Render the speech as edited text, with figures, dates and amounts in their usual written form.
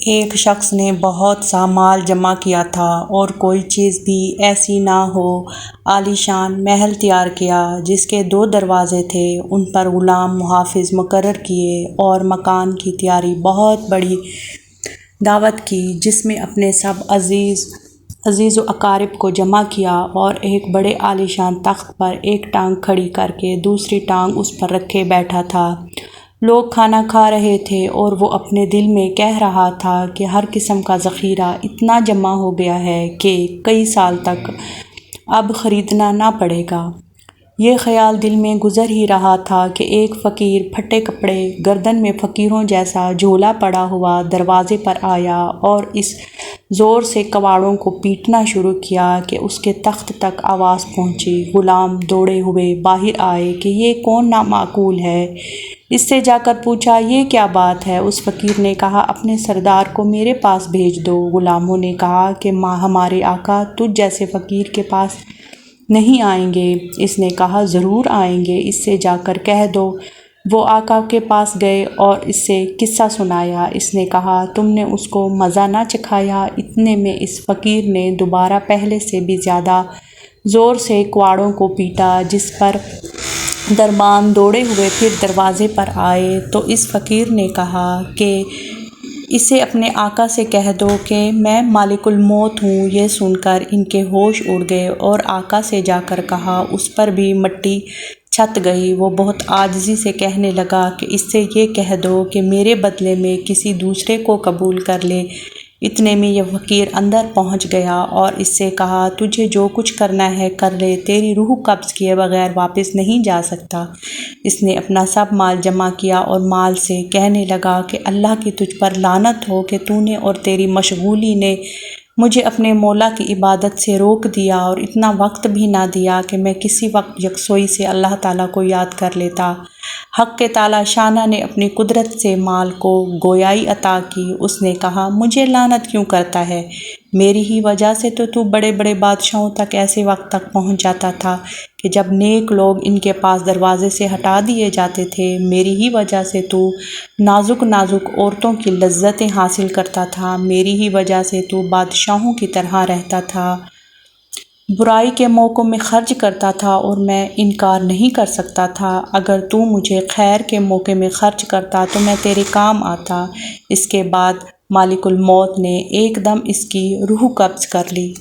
ایک شخص نے بہت سا مال جمع کیا تھا اور کوئی چیز بھی ایسی نہ ہو عالی شان محل تیار کیا جس کے 2 دروازے تھے، ان پر غلام محافظ مقرر کیے اور مکان کی تیاری بہت بڑی دعوت کی جس میں اپنے سب عزیز و اقارب کو جمع کیا اور ایک بڑے عالی شان تخت پر ایک ٹانگ کھڑی کر کے دوسری ٹانگ اس پر رکھے بیٹھا تھا۔ لوگ کھانا کھا رہے تھے اور وہ اپنے دل میں کہہ رہا تھا کہ ہر قسم کا ذخیرہ اتنا جمع ہو گیا ہے کہ کئی سال تک اب خریدنا نہ پڑے گا۔ یہ خیال دل میں گزر ہی رہا تھا کہ ایک فقیر پھٹے کپڑے، گردن میں فقیروں جیسا جھولا پڑا ہوا دروازے پر آیا اور اس زور سے کواڑوں کو پیٹنا شروع کیا کہ اس کے تخت تک آواز پہنچی۔ غلام دوڑے ہوئے باہر آئے کہ یہ کون نامعقول ہے، اس سے جا کر پوچھا یہ کیا بات ہے۔ اس فقیر نے کہا اپنے سردار کو میرے پاس بھیج دو۔ غلاموں نے کہا کہ ہمارے آقا تجھ جیسے فقیر کے پاس نہیں آئیں گے۔ اس نے کہا ضرور آئیں گے، اس سے جا کر کہہ دو۔ وہ آقا کے پاس گئے اور اس سے قصہ سنایا۔ اس نے کہا تم نے اس کو مزہ نہ چکھایا۔ اتنے میں اس فقیر نے دوبارہ پہلے سے بھی زیادہ زور سے کواڑوں کو پیٹا، جس پر دربان دوڑے ہوئے پھر دروازے پر آئے تو اس فقیر نے کہا کہ اسے اپنے آقا سے کہہ دو کہ میں مالک الموت ہوں۔ یہ سن کر ان کے ہوش اڑ گئے اور آقا سے جا کر کہا، اس پر بھی مٹی چھت گئی۔ وہ بہت عاجزی سے کہنے لگا کہ اس سے یہ کہہ دو کہ میرے بدلے میں کسی دوسرے کو قبول کر لے۔ اتنے میں یہ فقیر اندر پہنچ گیا اور اس سے کہا تجھے جو کچھ کرنا ہے کر لے، تیری روح قبض کیے بغیر واپس نہیں جا سکتا۔ اس نے اپنا سب مال جمع کیا اور مال سے کہنے لگا کہ اللہ کی تجھ پر لعنت ہو کہ تو نے اور تیری مشغولی نے مجھے اپنے مولا کی عبادت سے روک دیا اور اتنا وقت بھی نہ دیا کہ میں کسی وقت یکسوئی سے اللہ تعالیٰ کو یاد کر لیتا۔ حق کے تعالیٰ شانہ نے اپنی قدرت سے مال کو گویائی عطا کی۔ اس نے کہا مجھے لعنت کیوں کرتا ہے؟ میری ہی وجہ سے تو بڑے بڑے بادشاہوں تک ایسے وقت تک پہنچ جاتا تھا کہ جب نیک لوگ ان کے پاس دروازے سے ہٹا دیے جاتے تھے۔ میری ہی وجہ سے تو نازک عورتوں کی لذتیں حاصل کرتا تھا۔ میری ہی وجہ سے تو بادشاہوں کی طرح رہتا تھا، برائی کے موقعوں میں خرچ کرتا تھا اور میں انکار نہیں کر سکتا تھا۔ اگر تو مجھے خیر کے موقع میں خرچ کرتا تو میں تیرے کام آتا۔ اس کے بعد مالک الموت نے ایک دم اس کی روح قبض کر لی۔